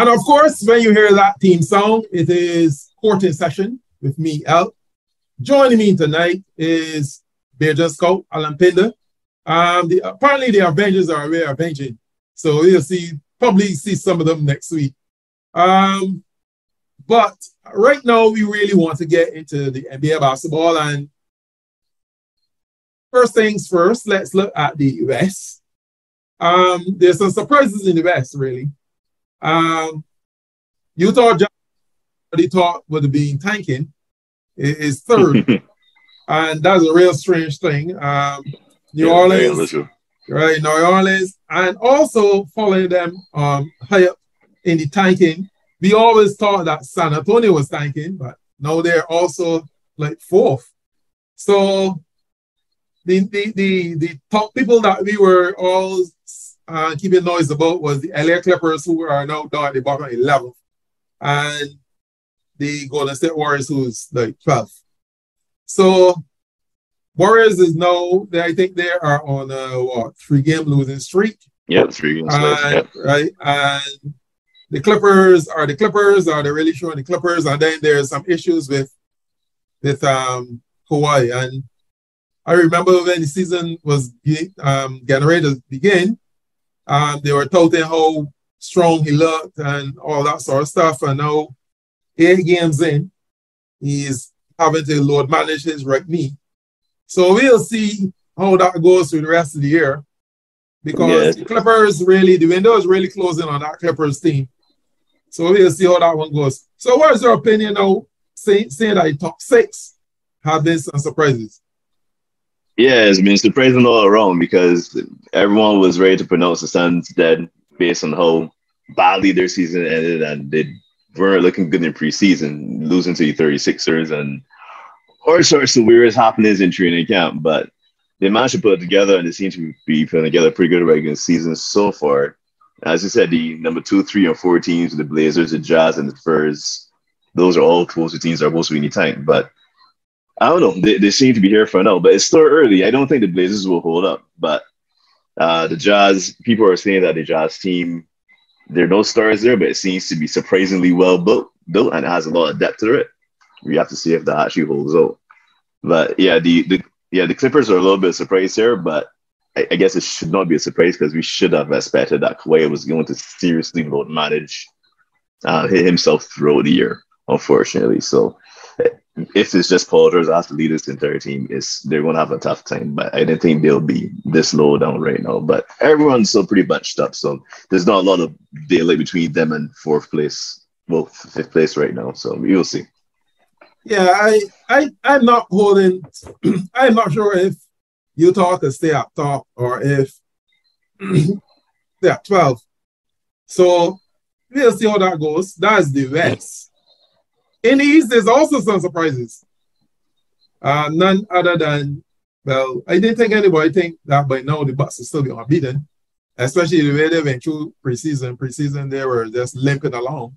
And of course, when you hear that theme song, it is Courting Session with me, Al. Joining me tonight is Major Scout, Alan Pinder. Apparently the Avengers are rearranging, so we'll probably see some of them next week. But right now, we really want to get into the NBA basketball. And first things first, let's look at the West. There's some surprises in the West, really. Utah Jazz, they thought would have been tanking, is third. And that's a real strange thing. New Orleans, right? New Orleans, and also following them high up in the tanking. We always thought that San Antonio was tanking, but now they're also like fourth. So the top people that we were all keeping noise about was the LA Clippers, who are now down at the bottom 11th, and the Golden State Warriors, who's like 12th. So Warriors is now, I think they are on a 3-game losing streak. Yep, 3 games. Yep. Right, and the Clippers, are they really showing the Clippers? And then there's some issues with Hawaii. And I remember when the season was getting ready to begin, they were touting how strong he looked and all that sort of stuff. And now, 8 games in, he's having to load manage his right knee. So we'll see how that goes through the rest of the year, because the Clippers really, the window is really closing on that Clippers team. So we'll see how that one goes. So what is your opinion now, saying that the top 6 have been some surprises? Yeah, it's been surprising all around, because everyone was ready to pronounce the Suns dead based on how badly their season ended, and they weren't looking good in preseason, losing to the 36ers and all sorts of weird happenings in training camp. But they managed to put it together, and they seem to be putting together a pretty good regular season so far. As you said, the number 2, 3, and 4 teams, the Blazers, the Jazz, and the Spurs, those are all close to teams that are supposed to be in the tank. But I don't know. They seem to be here for now, but it's still early. I don't think the Blazers will hold up. But the Jazz, people are saying that the Jazz team, there are no stars there, but it seems to be surprisingly well built, and it has a lot of depth to it. We have to see if that actually holds out. But yeah, the Clippers are a little bit surprised here, but I guess it should not be a surprise, because we should have expected that Kawhi was going to seriously load manage himself throughout the year, unfortunately. So if it's just Paul George has to lead this entire team, they're going to have a tough time. But I don't think they'll be this low down right now. But everyone's still pretty bunched up, so there's not a lot of daylight between them and 5th place right now. So we'll see. Yeah, I'm not holding. I'm not sure if Utah can stay up top or if they're 12. So we'll see how that goes. That's the West. In the East, there's also some surprises. None other than, well, I didn't think anybody think that by now the Bucks will still be unbeaten, especially the way they went through preseason. Preseason, they were just limping along.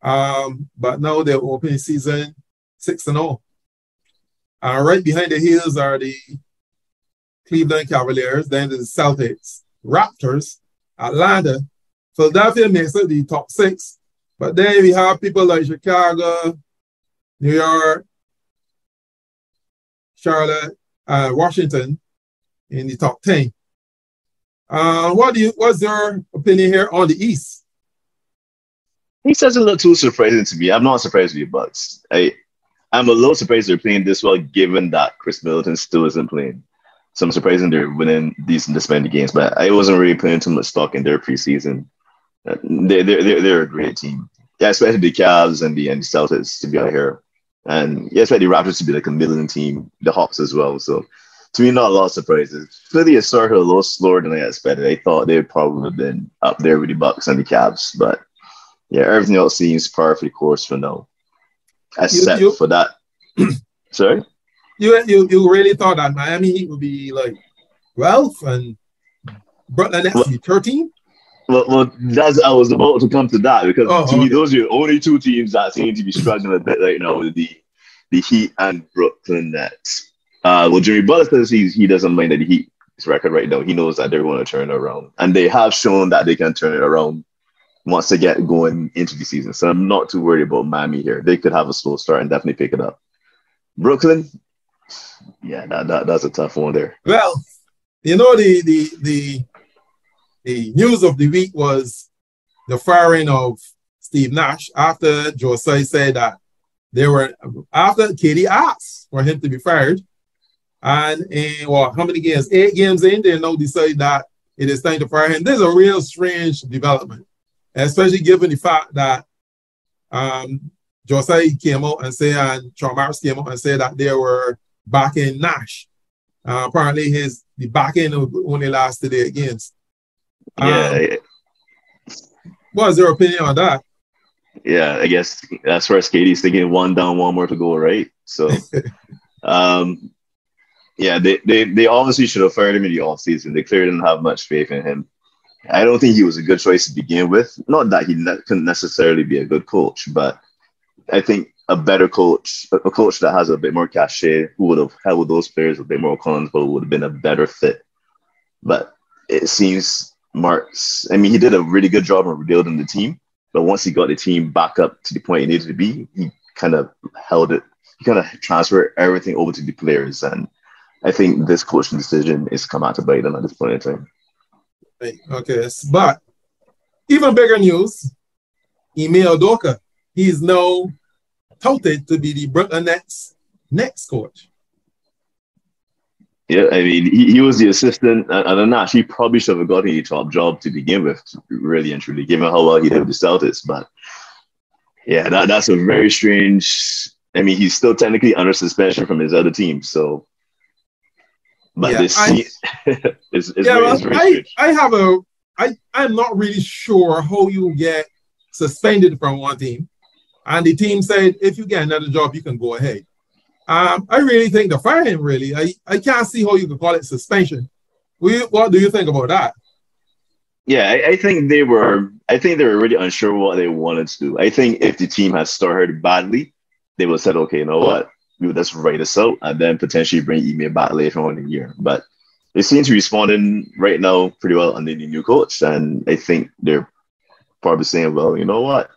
But now they're opening season 6-0. Right behind the heels are the Cleveland Cavaliers, then the Celtics, Raptors, Atlanta. Philadelphia makes it the top 6. But then we have people like Chicago, New York, Charlotte, Washington in the top 10. What's your opinion here on the East? He doesn't look too surprising to me. I'm not surprised with the Bucks. I'm a little surprised they're playing this well, given that Chris Middleton still isn't playing. So I'm surprised they're winning decent this many games. But I wasn't really putting too much stock in their preseason. They're a great team. Yeah, especially the Cavs and the Celtics to be out here. And yeah, especially the Raptors to be like a middling team, the Hawks as well. So to me, not a lot of surprises. Philly has started a little slower than I expected. I thought they'd probably have been up there with the Bucks and the Cavs. But yeah, everything else seems par for the course for now. Except for that. Sorry? You really thought that Miami Heat would be like 12 and Brooklyn Nets be 13? Well, I was about to come to that, because to me, those are the only 2 teams that seem to be struggling a bit right now, with the Heat and Brooklyn Nets. Well, Jimmy Butler says he doesn't mind that the Heat's record right now. He knows that they're going to turn it around, and they have shown that they can turn it around wants to get going into the season. So I'm not too worried about Miami here. They could have a slow start and definitely pick it up. Brooklyn, yeah, that's a tough one there. Well, you know, the news of the week was the firing of Steve Nash after Josiah said that after KD asked for him to be fired. And in how many games? 8 games in, they now decide that it is time to fire him. This is a real strange development, especially given the fact that Josiah came out and said, and Sean Marks came out and said that they were backing Nash. Apparently, the backing only lasted 8 games. What's your opinion on that? Yeah, I guess that's where KD's thinking 1 down, 1 more to go, right? So, yeah, they obviously should have fired him in the offseason. They clearly didn't have much faith in him. I don't think he was a good choice to begin with. Not that he couldn't necessarily be a good coach, but I think a better coach, a coach that has a bit more cachet, who would have held those players a bit more comfortable, would have been a better fit. But it seems Marks, I mean, he did a really good job of rebuilding the team, but once he got the team back up to the point it needed to be, he kind of held it. He kind of transferred everything over to the players, and I think this coaching decision is come out to bite them at this point in time. Okay, but even bigger news, Ime Udoka. He is now touted to be the Brooklyn Nets next coach. Yeah, I mean, he was the assistant, and Nash, he probably should have gotten a top job to begin with, really and truly, given how well he did with the Celtics. But yeah, that's a very strange. I mean, he's still technically under suspension from his other team, so. But this is very strange. I'm not really sure how you get suspended from one team, and the team said if you get another job, you can go ahead. I really think to fire him. Really, I can't see how you can call it suspension. What do you think about that? Yeah, I think they were really unsure what they wanted to do. I think if the team had started badly, they would have said, okay, you know what? Let's write this out and then potentially bring Ime back later on in the year. But they seem to be responding right now pretty well under the new coach. And I think they're probably saying, well, you know what?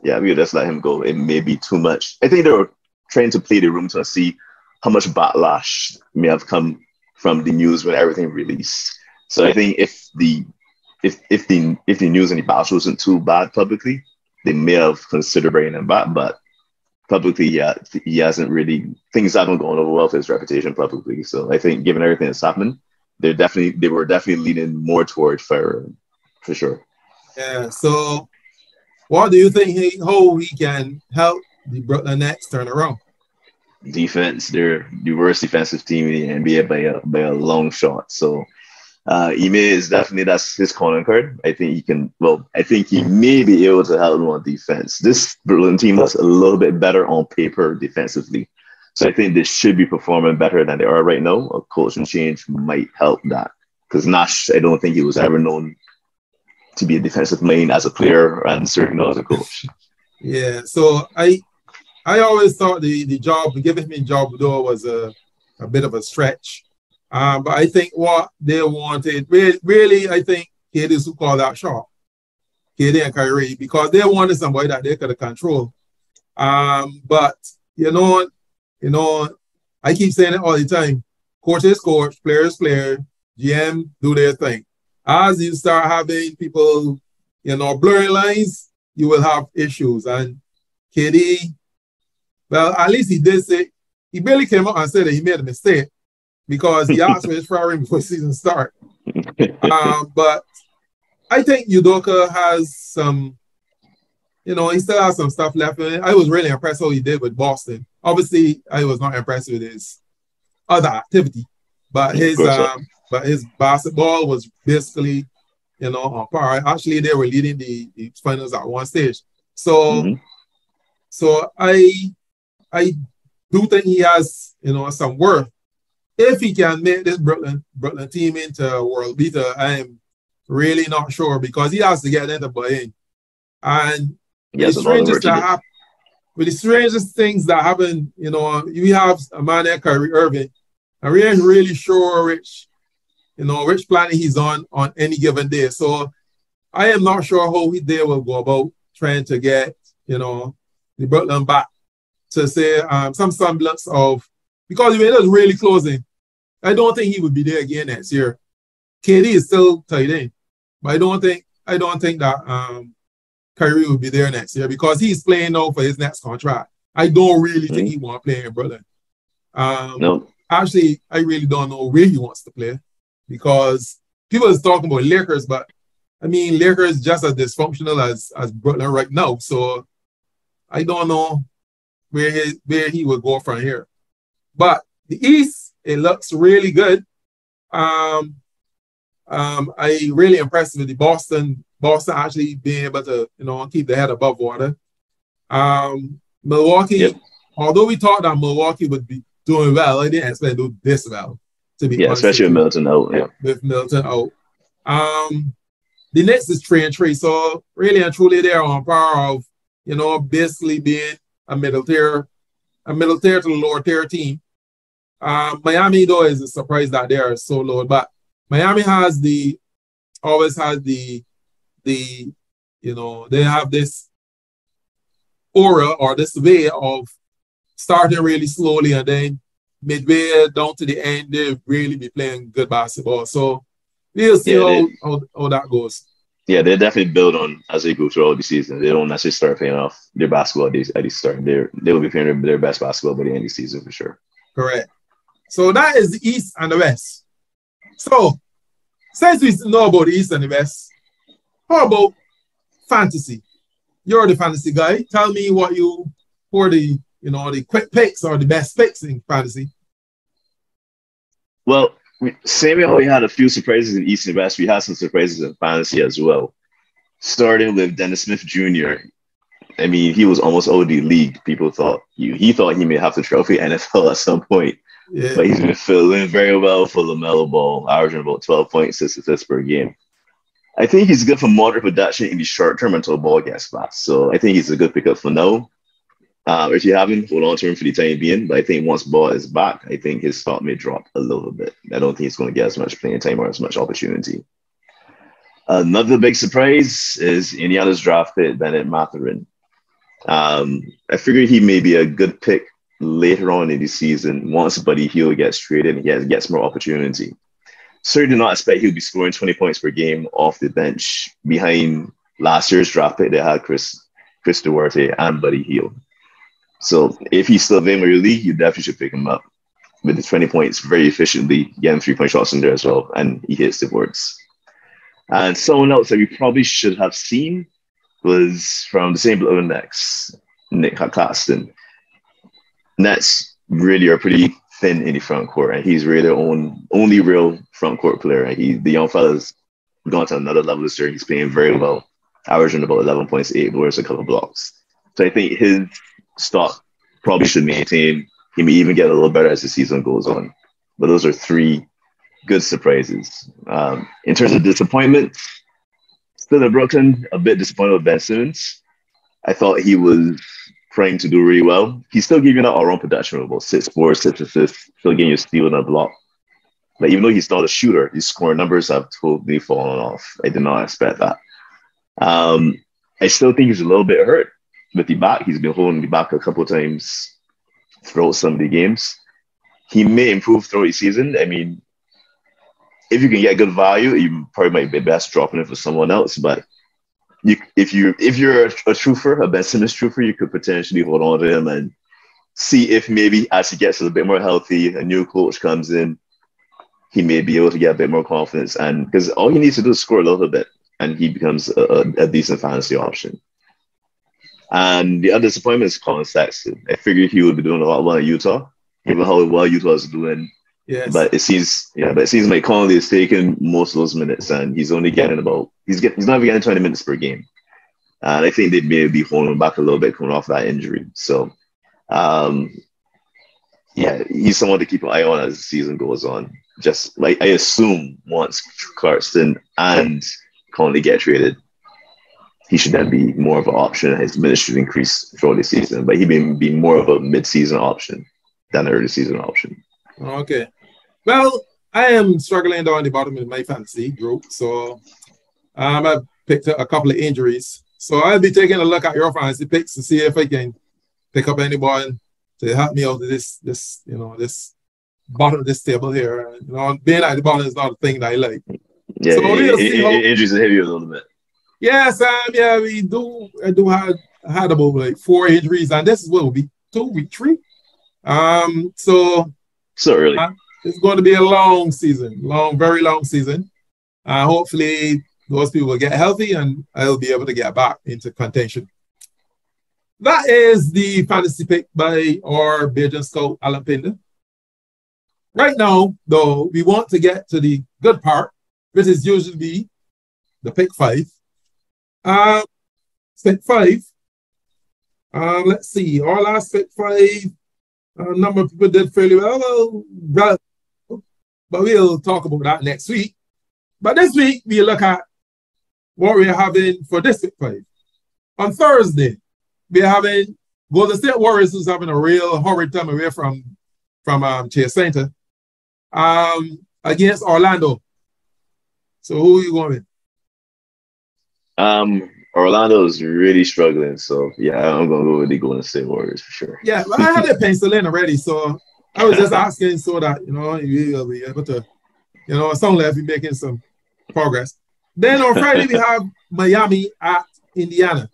Yeah, we'll just let him go. It may be too much. I think they were trying to play the room to see how much backlash may have come from the news when everything released. So I think if the news and the backlash wasn't too bad publicly, they may have considered bringing him back. But publicly, yeah, he hasn't really. Things haven't gone over well for his reputation publicly. So I think, given everything that's happened, they were definitely leaning more toward firing for sure. Yeah. So, what do you think how he can help the Brooklyn Nets turn around? Defense, they're the worst defensive team in the NBA by a long shot. So. Ime is definitely, that's his calling card. I think he may be able to help him on defense. This Brooklyn team looks a little bit better on paper defensively. So I think they should be performing better than they are right now. A coaching change might help that. Because Nash, I don't think he was ever known to be a defensive main as a player and certainly as a coach. Yeah, so I always thought the job, giving him a job though was a bit of a stretch. But I think what they wanted, really, I think KD is who called out shot, KD and Kyrie, because they wanted somebody that they could control. But you know, I keep saying it all the time: coach is coach, player is player, GM do their thing. As you start having people, blurring lines, you will have issues. And KD, well, at least he did say, he barely came out and said that he made a mistake, because he asked for his firing before season start. But I think Udoka has some, he still has some stuff left in it. I was really impressed how he did with Boston. Obviously, I was not impressed with his other activity, but his basketball was basically, on par. Actually, they were leading the finals at one stage. So, so I do think he has, some worth. If he can make this Brooklyn team into a world beater, I'm really not sure, because he has to get into buy-in. And the strangest things that happen, you have a man like Kyrie Irving, and we ain't really sure which planet he's on any given day. So I am not sure how they will go about trying to get, the Brooklyn back to say some semblance of, because when it was really closing, I don't think he would be there again next year. KD is still tight end, but I don't think that Kyrie will be there next year because he's playing now for his next contract. I don't really think he wants to play in Brooklyn. No. Actually, I really don't know where he wants to play because people is talking about Lakers, but I mean, Lakers just as dysfunctional as Brooklyn right now. So I don't know where he would go from here. But the East, it looks really good. I really impressed with the Boston actually being able to, keep the head above water. Milwaukee, although we thought that Milwaukee would be doing well, I didn't expect to do this well, to be honest. Especially with Milton out. Yeah. With Milton out. The Knicks is 3-3, so really and truly they're on par of, basically being a middle tier to the lower tier team. Miami, though, is a surprise that they are so low, but Miami always has the they have this aura or this way of starting really slowly and then midway down to the end, they really be playing good basketball. So we'll see how that goes. Yeah, they definitely build on as they go throughout the season. They don't necessarily start playing off their basketball at the start. They will be playing their best basketball by the end of the season for sure. Correct. So that is the East and the West. So since we know about the East and the West, how about fantasy? You're the fantasy guy. Tell me who are the quick picks or the best picks in fantasy. Well, same way how we had a few surprises in East and West, we had some surprises in fantasy as well. Starting with Dennis Smith Jr. I mean, he was almost out of the league. People thought he thought he may have the trophy NFL at some point. Yeah. But he's been filling very well for LaMelo Ball, averaging about 12 points, 6 assists per game. I think he's good for moderate production in the short term until Ball gets back. So I think he's a good pickup for now. If you haven't, hold on to him for the time being. But I think once Ball is back, I think his stock may drop a little bit. I don't think he's going to get as much playing time or as much opportunity. Another big surprise is Indiana's drafted Bennett Mathurin. I figured he may be a good pick later on in the season once Buddy Hield gets traded and he gets more opportunity. Certainly not expect he'll be scoring 20 points per game off the bench behind last year's draft pick that had Chris Duarte and Buddy Hield. So if he's still available in your league, you definitely should pick him up. With the 20 points very efficiently, getting 3-point shots in there as well, and he hits the boards. And someone else that we probably should have seen was from the same Brooklyn Nets, Nick Claxton. Nets really are pretty thin in the front court, and he's really their only real front court player. And the young fella's gone to another level this year. He's playing very well, averaging about 11 points, 8 boards, a couple of blocks. So I think his stock probably should maintain. He may even get a little better as the season goes on. But those are 3 good surprises. In terms of disappointment, still in Brooklyn, a bit disappointed with Ben Simmons. I thought he was trying to do really well. He's still giving out our own production of about 6 boards, 6 assists, still getting you a steal and a block. But even though he's not a shooter, his scoring numbers have totally fallen off. I did not expect that. I still think he's a little bit hurt with the back. He's been holding the back a couple of times throughout some of the games. He may improve throughout the season. I mean, if you can get good value, you probably might be best dropping it for someone else. But if you're a truther, a Ben Simmons truther, you could potentially hold on to him and see if maybe as he gets a bit more healthy, a new coach comes in, he may be able to get a bit more confidence. And because all he needs to do is score a little bit, and he becomes a decent fantasy option. And the other disappointment is Colin Sexton. I figured he would be doing a lot well in Utah, given how well Utah is doing. Yes. But it seems like Conley is taking most of those minutes, and he's only getting he's not even getting 20 minutes per game. And I think they may be holding him back a little bit coming off that injury. So, he's someone to keep an eye on as the season goes on. Just like I assume once Clarkson and Conley get traded, he should then be more of an option. His minutes should increase throughout the season, but he may be more of a mid-season option than an early season option. Okay. Well, I am struggling down the bottom of my fantasy group, so I picked up a couple of injuries. So I'll be taking a look at your fantasy picks to see if I can pick up anyone to help me out of this bottom of this table here. Being at the bottom is not a thing that I like. Yeah, so injuries are heavy a little bit. Yes, we do. I had about like 4 injuries, and this is what will be 2, week 3. So early. It's going to be a long season, very long season. Hopefully, those people will get healthy, and I'll be able to get back into contention. That is the fantasy pick by our Bajan scout, Alan Pinder. Right now, though, we want to get to the good part, which is usually the pick 5. Pick 5. Let's see. Our last pick 5, a number of people did fairly well. But we'll talk about that next week. But this week, we look at what we're having for this pick 5. On Thursday, we're having Golden State Warriors, who's having a real horrid time away from Chase Center, against Orlando. So who are you going with? Orlando is really struggling, so yeah, I'm gonna go with the Golden State Warriors for sure. Yeah, but I had it penciled in already, so I was just asking so that you'll be able to, sound like you're making some progress. Then on Friday we have Miami at Indiana.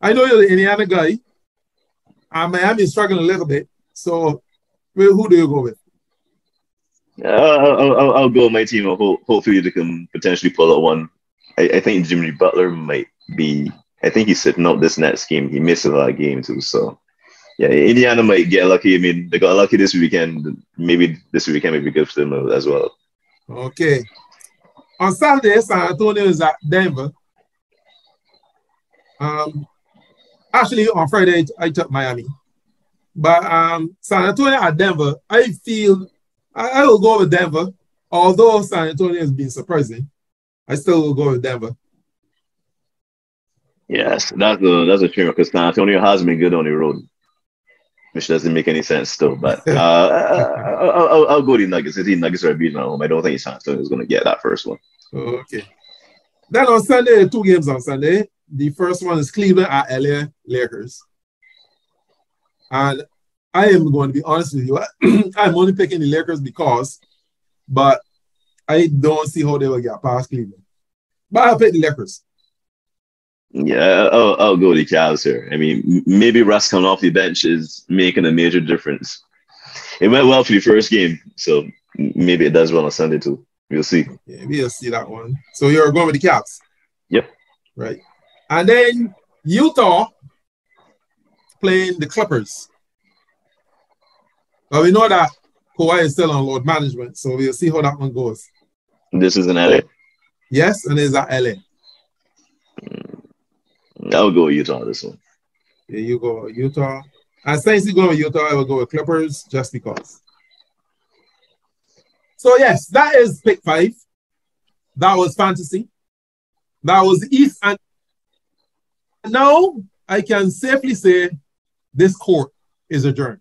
I know you're the Indiana guy, and Miami is struggling a little bit. So, who do you go with? I'll go with my team. Hopefully, they can potentially pull out one. I think Jimmy Butler might be. I think he's sitting out this next game. He missed a lot of games too. So, yeah, Indiana might get lucky. I mean, they got lucky this weekend. Maybe this weekend may be good for them as well. Okay. On Saturday, San Antonio is at Denver. Actually, on Friday, I took Miami. But San Antonio at Denver, I feel I will go with Denver. Although San Antonio has been surprising, I still will go with Denver. Yes, that's a shame because San Antonio has been good on the road, which doesn't make any sense still. But I'll go with the Nuggets. The Nuggets are beating at home. I don't think San Antonio is going to get that first one. Okay. Then on Sunday, 2 games on Sunday. The first one is Cleveland at LA Lakers. And I am going to be honest with you. I'm only picking the Lakers but I don't see how they will get past Cleveland. But I'll pick the Lakers. Yeah, I'll go with the Cavs here. I mean, maybe Russ coming off the bench is making a major difference. It went well for the first game, so maybe it does well on Sunday too. We'll see. Yeah, we'll see that one. So you're going with the Cavs? Yep. Right. And then Utah playing the Clippers. Well, we know that Kawhi is still on load management, so we'll see how that one goes. This is in LA? Yes, and it's at LA. I'll go with Utah this one. Yeah, you go with Utah. And since you go with Utah, I will go with Clippers just because. So, yes, that is pick 5. That was fantasy. That was East. And now I can safely say this court is adjourned.